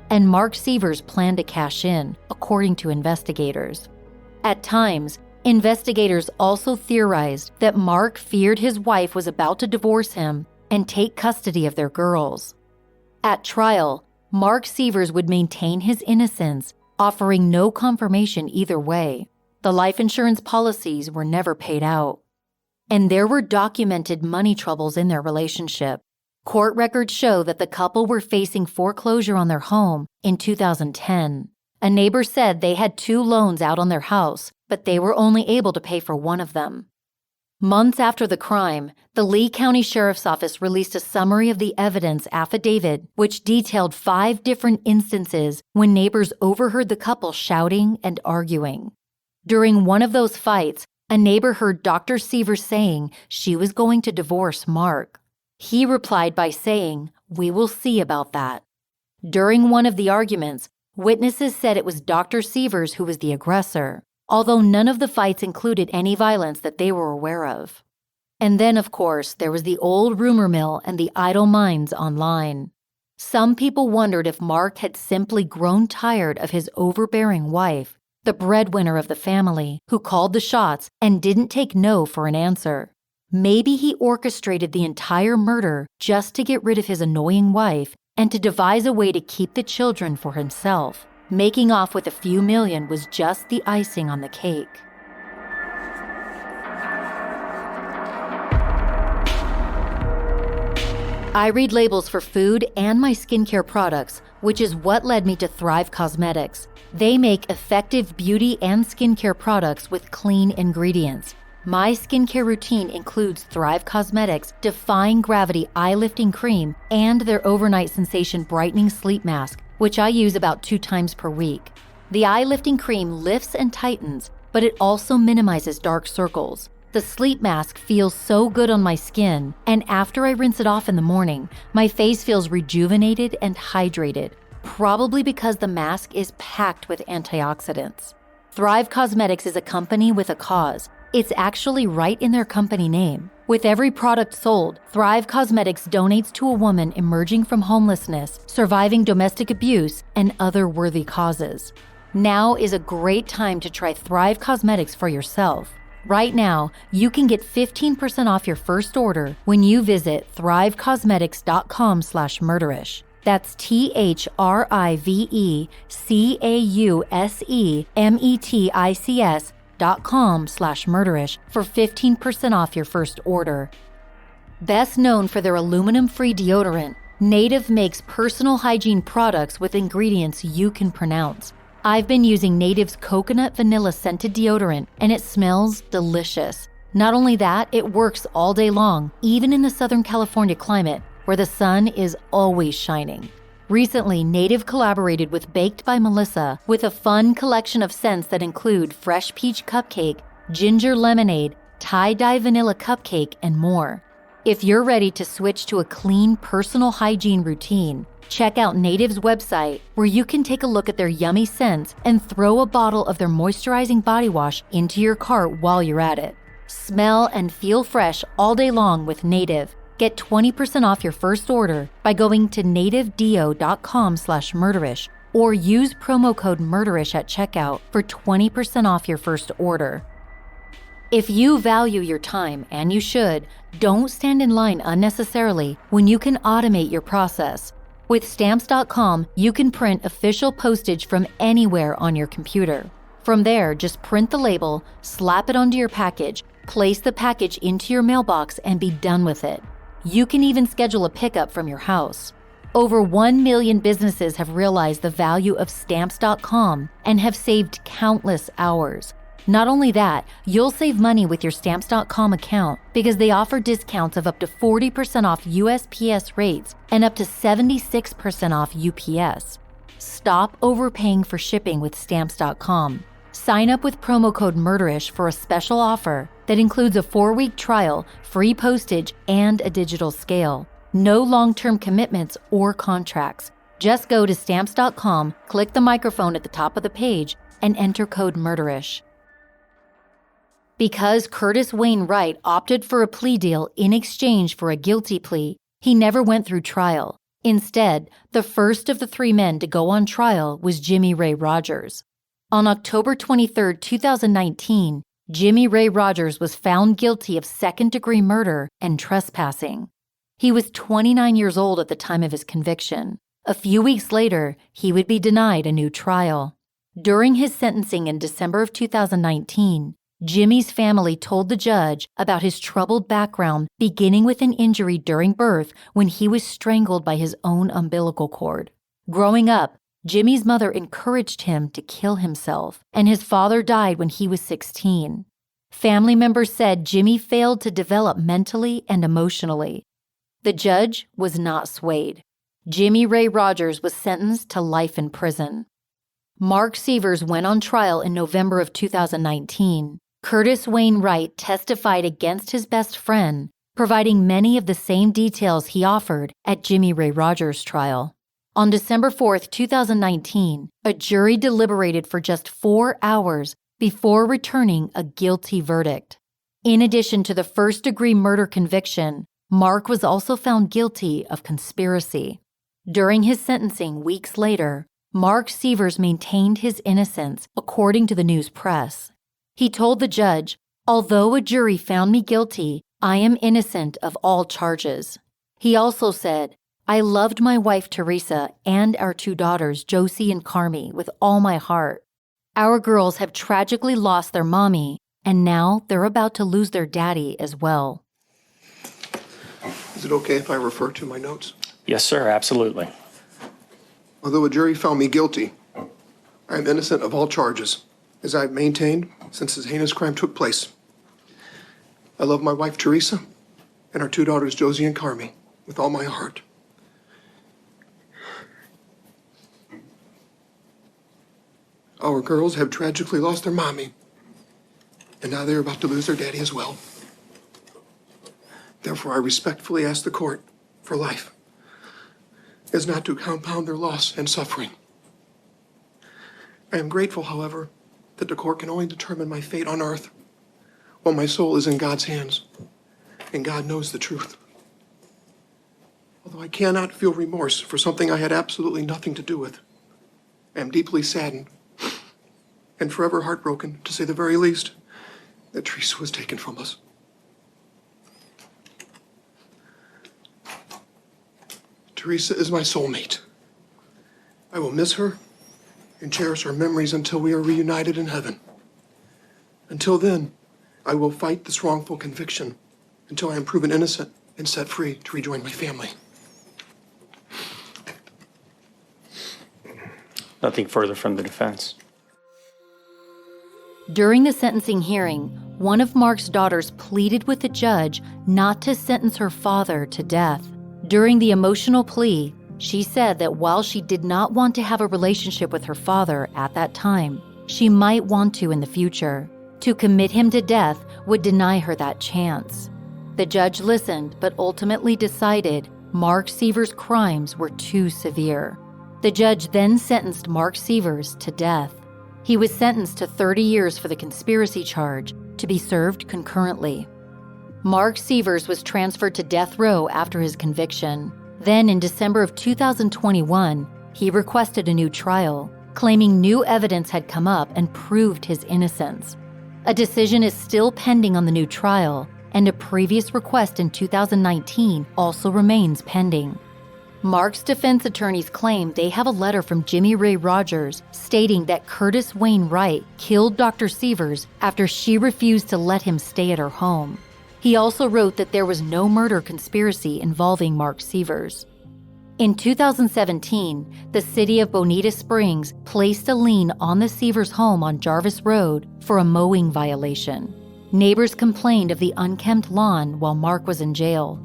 and Mark Sievers planned to cash in, according to investigators. At times, investigators also theorized that Mark feared his wife was about to divorce him and take custody of their girls. At trial, Mark Sievers would maintain his innocence, offering no confirmation either way. The life insurance policies were never paid out. And there were documented money troubles in their relationship. Court records show that the couple were facing foreclosure on their home in 2010. A neighbor said they had 2 loans out on their house, but they were only able to pay for one of them. Months after the crime, the Lee County Sheriff's Office released a summary of the evidence affidavit, which detailed 5 different instances when neighbors overheard the couple shouting and arguing. During one of those fights, a neighbor heard Dr. Sievers saying she was going to divorce Mark. He replied by saying, "We will see about that." During one of the arguments, witnesses said it was Dr. Sievers who was the aggressor, although none of the fights included any violence that they were aware of. And then, of course, there was the old rumor mill and the idle minds online. Some people wondered if Mark had simply grown tired of his overbearing wife, the breadwinner of the family, who called the shots and didn't take no for an answer. Maybe he orchestrated the entire murder just to get rid of his annoying wife and to devise a way to keep the children for himself. Making off with a few million was just the icing on the cake. I read labels for food and my skincare products, which is what led me to Thrive Cosmetics. They make effective beauty and skincare products with clean ingredients. My skincare routine includes Thrive Cosmetics' Defying Gravity Eye Lifting Cream and their Overnight Sensation Brightening Sleep Mask, which I use about 2 times per week. The eye lifting cream lifts and tightens, but it also minimizes dark circles. The sleep mask feels so good on my skin, and after I rinse it off in the morning, my face feels rejuvenated and hydrated, probably because the mask is packed with antioxidants. Thrive Cosmetics is a company with a cause. It's actually right in their company name. With every product sold, Thrive Cosmetics donates to a woman emerging from homelessness, surviving domestic abuse, and other worthy causes. Now is a great time to try Thrive Cosmetics for yourself. Right now, you can get 15% off your first order when you visit thrivecosmetics.com/murderish. That's THRIVECAUSEMETICS.com/murderish for 15% off your first order. Best known for their aluminum-free deodorant, Native makes personal hygiene products with ingredients you can pronounce. I've been using Native's coconut vanilla scented deodorant, and it smells delicious. Not only that, it works all day long, even in the Southern California climate, where the sun is always shining. Recently, Native collaborated with Baked by Melissa with a fun collection of scents that include fresh peach cupcake, ginger lemonade, tie-dye vanilla cupcake, and more. If you're ready to switch to a clean personal hygiene routine, check out Native's website, where you can take a look at their yummy scents and throw a bottle of their moisturizing body wash into your cart while you're at it. Smell and feel fresh all day long with Native. Get 20% off your first order by going to nativedeo.com/murderish or use promo code MURDERISH at checkout for 20% off your first order. If you value your time, and you should, don't stand in line unnecessarily when you can automate your process. With Stamps.com, you can print official postage from anywhere on your computer. From there, just print the label, slap it onto your package, place the package into your mailbox, and be done with it. You can even schedule a pickup from your house. Over 1 million businesses have realized the value of Stamps.com and have saved countless hours. Not only that, you'll save money with your Stamps.com account because they offer discounts of up to 40% off USPS rates and up to 76% off UPS. Stop overpaying for shipping with Stamps.com. Sign up with promo code MURDERISH for a special offer that includes a 4-week trial, free postage, and a digital scale. No long-term commitments or contracts. Just go to Stamps.com, click the microphone at the top of the page, and enter code MURDERISH. Because Curtis Wayne Wright opted for a plea deal in exchange for a guilty plea, he never went through trial. Instead, the first of the three men to go on trial was Jimmy Ray Rogers. On October 23, 2019, Jimmy Ray Rogers was found guilty of second-degree murder and trespassing. He was 29 years old at the time of his conviction. A few weeks later, he would be denied a new trial. During his sentencing in December of 2019, Jimmy's family told the judge about his troubled background, beginning with an injury during birth when he was strangled by his own umbilical cord. Growing up, Jimmy's mother encouraged him to kill himself, and his father died when he was 16. Family members said Jimmy failed to develop mentally and emotionally. The judge was not swayed. Jimmy Ray Rogers was sentenced to life in prison. Mark Sievers went on trial in November of 2019. Curtis Wayne Wright testified against his best friend, providing many of the same details he offered at Jimmy Ray Rogers' trial. On December 4, 2019, a jury deliberated for just 4 hours before returning a guilty verdict. In addition to the first-degree murder conviction, Mark was also found guilty of conspiracy. During his sentencing weeks later, Mark Sievers maintained his innocence, according to the news press. He told the judge, "Although a jury found me guilty, I am innocent of all charges." He also said, "I loved my wife Teresa and our 2 daughters, Josie and Carmi, with all my heart. Our girls have tragically lost their mommy, and now they're about to lose their daddy as well." Is it okay if I refer to my notes? Yes, sir, absolutely. Although a jury found me guilty, I am innocent of all charges, as I have maintained since this heinous crime took place. I love my wife Teresa and our 2 daughters Josie and Carmi with all my heart. Our girls have tragically lost their mommy, and now they're about to lose their daddy as well. Therefore, I respectfully ask the court for life, as not to compound their loss and suffering. I am grateful, however, that the court can only determine my fate on earth, while my soul is in God's hands, and God knows the truth. Although I cannot feel remorse for something I had absolutely nothing to do with, I am deeply saddened and forever heartbroken, to say the very least, that Teresa was taken from us. Teresa is my soulmate. I will miss her and cherish our memories until we are reunited in heaven. Until then, I will fight this wrongful conviction until I am proven innocent and set free to rejoin my family. Nothing further from the defense. During the sentencing hearing, one of Mark's daughters pleaded with the judge not to sentence her father to death. During the emotional plea, she said that while she did not want to have a relationship with her father at that time, she might want to in the future. To commit him to death would deny her that chance. The judge listened, but ultimately decided Mark Sievers' crimes were too severe. The judge then sentenced Mark Sievers to death. He was sentenced to 30 years for the conspiracy charge, to be served concurrently. Mark Sievers was transferred to death row after his conviction. Then in December of 2021, he requested a new trial, claiming new evidence had come up and proved his innocence. A decision is still pending on the new trial, and a previous request in 2019 also remains pending. Mark's defense attorneys claim they have a letter from Jimmy Ray Rogers stating that Curtis Wayne Wright killed Dr. Sievers after she refused to let him stay at her home. He also wrote that there was no murder conspiracy involving Mark Sievers. In 2017, the city of Bonita Springs placed a lien on the Sievers home on Jarvis Road for a mowing violation. Neighbors complained of the unkempt lawn while Mark was in jail.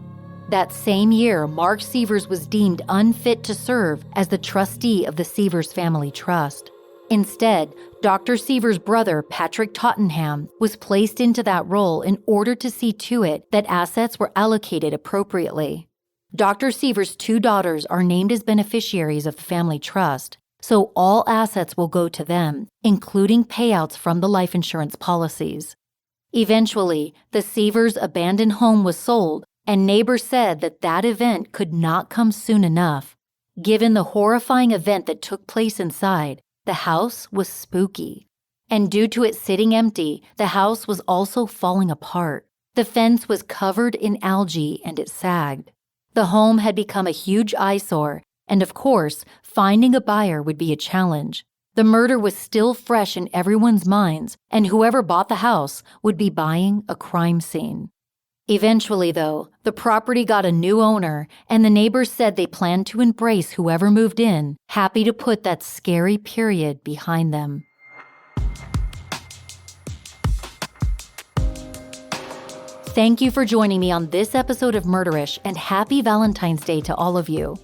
That same year, Mark Sievers was deemed unfit to serve as the trustee of the Sievers Family Trust. Instead, Dr. Sievers' brother, Patrick Tottenham, was placed into that role in order to see to it that assets were allocated appropriately. Dr. Sievers' 2 daughters are named as beneficiaries of the family trust, so all assets will go to them, including payouts from the life insurance policies. Eventually, the Sievers' abandoned home was sold, and neighbors said that that event could not come soon enough. Given the horrifying event that took place inside, the house was spooky. And due to it sitting empty, the house was also falling apart. The fence was covered in algae and it sagged. The home had become a huge eyesore, and of course, finding a buyer would be a challenge. The murder was still fresh in everyone's minds, and whoever bought the house would be buying a crime scene. Eventually, though, the property got a new owner, and the neighbors said they planned to embrace whoever moved in, happy to put that scary period behind them. Thank you for joining me on this episode of Murderish, and happy Valentine's Day to all of you.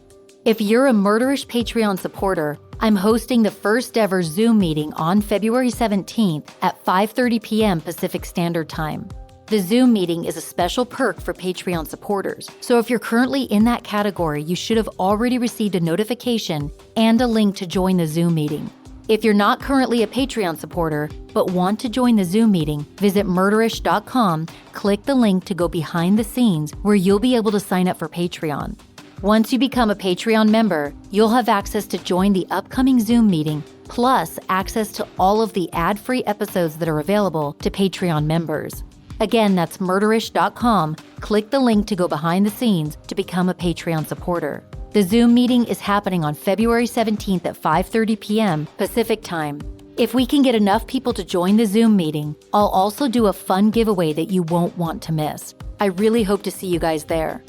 If you're a Murderish Patreon supporter, I'm hosting the first ever Zoom meeting on February 17th at 5:30 p.m. Pacific Standard Time. The Zoom meeting is a special perk for Patreon supporters, so if you're currently in that category, you should have already received a notification and a link to join the Zoom meeting. If you're not currently a Patreon supporter, but want to join the Zoom meeting, visit murderish.com, click the link to go behind the scenes where you'll be able to sign up for Patreon. Once you become a Patreon member, you'll have access to join the upcoming Zoom meeting, plus access to all of the ad-free episodes that are available to Patreon members. Again, that's murderish.com. Click the link to go behind the scenes to become a Patreon supporter. The Zoom meeting is happening on February 17th at 5:30 p.m. Pacific Time. If we can get enough people to join the Zoom meeting, I'll also do a fun giveaway that you won't want to miss. I really hope to see you guys there.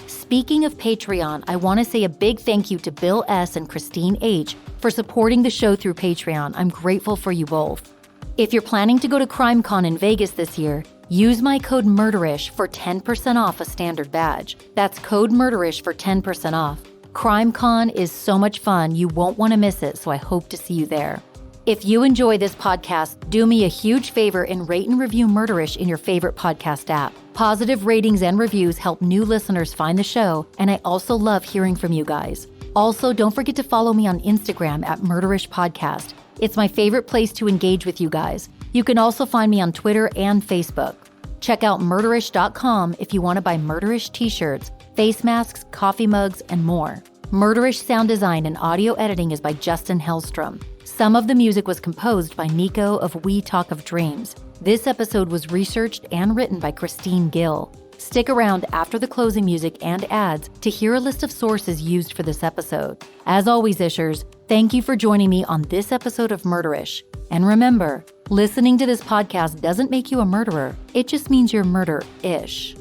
Speaking of Patreon, I want to say a big thank you to Bill S. and Christine H. for supporting the show through Patreon. I'm grateful for you both. If you're planning to go to CrimeCon in Vegas this year, use my code MURDERISH for 10% off a standard badge. That's code MURDERISH for 10% off. CrimeCon is so much fun, you won't want to miss it, so I hope to see you there. If you enjoy this podcast, do me a huge favor and rate and review Murderish in your favorite podcast app. Positive ratings and reviews help new listeners find the show, and I also love hearing from you guys. Also, don't forget to follow me on Instagram at Murderish Podcast. It's my favorite place to engage with you guys. You can also find me on Twitter and Facebook. Check out murderish.com if you want to buy Murderish t-shirts, face masks, coffee mugs, and more. Murderish sound design and audio editing is by Justin Hellstrom. Some of the music was composed by Nico of We Talk of Dreams. This episode was researched and written by Christine Gill. Stick around after the closing music and ads to hear a list of sources used for this episode. As always, Ishers, thank you for joining me on this episode of Murderish. And remember, listening to this podcast doesn't make you a murderer. It just means you're murder-ish.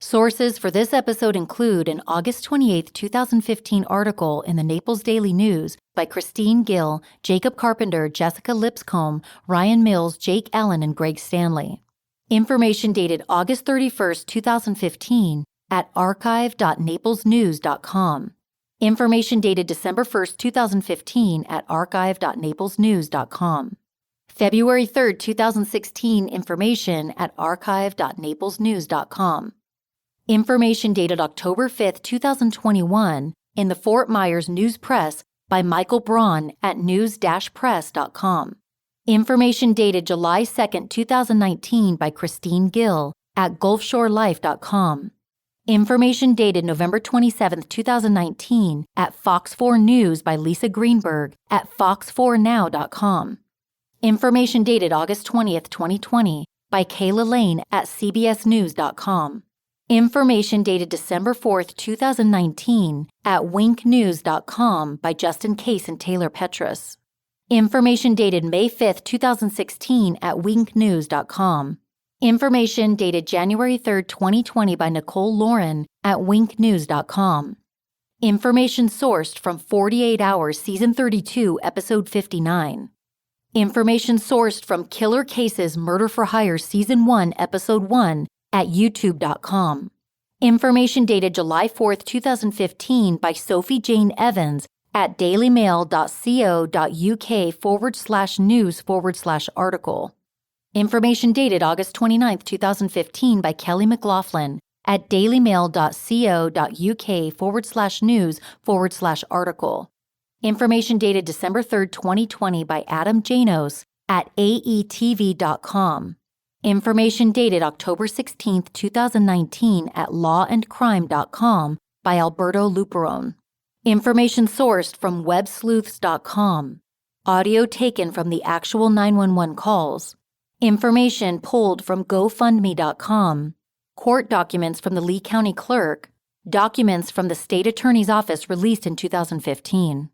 Sources for this episode include an August 28, 2015 article in the Naples Daily News by Christine Gill, Jacob Carpenter, Jessica Lipscomb, Ryan Mills, Jake Allen, and Greg Stanley. Information dated August 31, 2015 at archive.naplesnews.com. Information dated December 1, 2015 at archive.naplesnews.com. February 3, 2016 information at archive.naplesnews.com. Information dated October 5, 2021 in the Fort Myers News Press by Michael Braun at news-press.com. Information dated July 2, 2019 by Christine Gill at gulfshorelife.com. Information dated November 27, 2019 at Fox 4 News by Lisa Greenberg at fox4now.com. Information dated August 20, 2020 by Kayla Lane at cbsnews.com. Information dated December 4, 2019 at winknews.com by Justin Case and Taylor Petrus. Information dated May 5, 2016 at winknews.com. Information dated January 3, 2020 by Nicole Lauren at winknews.com. Information sourced from 48 Hours Season 32, Episode 59. Information sourced from Killer Cases Murder for Hire Season 1, Episode 1 at youtube.com. Information dated July 4, 2015 by Sophie Jane Evans at dailymail.co.uk/news/article. Information dated August 29, 2015 by Kelly McLaughlin at dailymail.co.uk/news/article. Information dated December 3, 2020 by Adam Janos at aetv.com. Information dated October 16, 2019 at lawandcrime.com by Alberto Luperon. Information sourced from websleuths.com. Audio taken from the actual 911 calls. Information pulled from GoFundMe.com. Court documents from the Lee County Clerk. Documents from the State Attorney's Office released in 2015.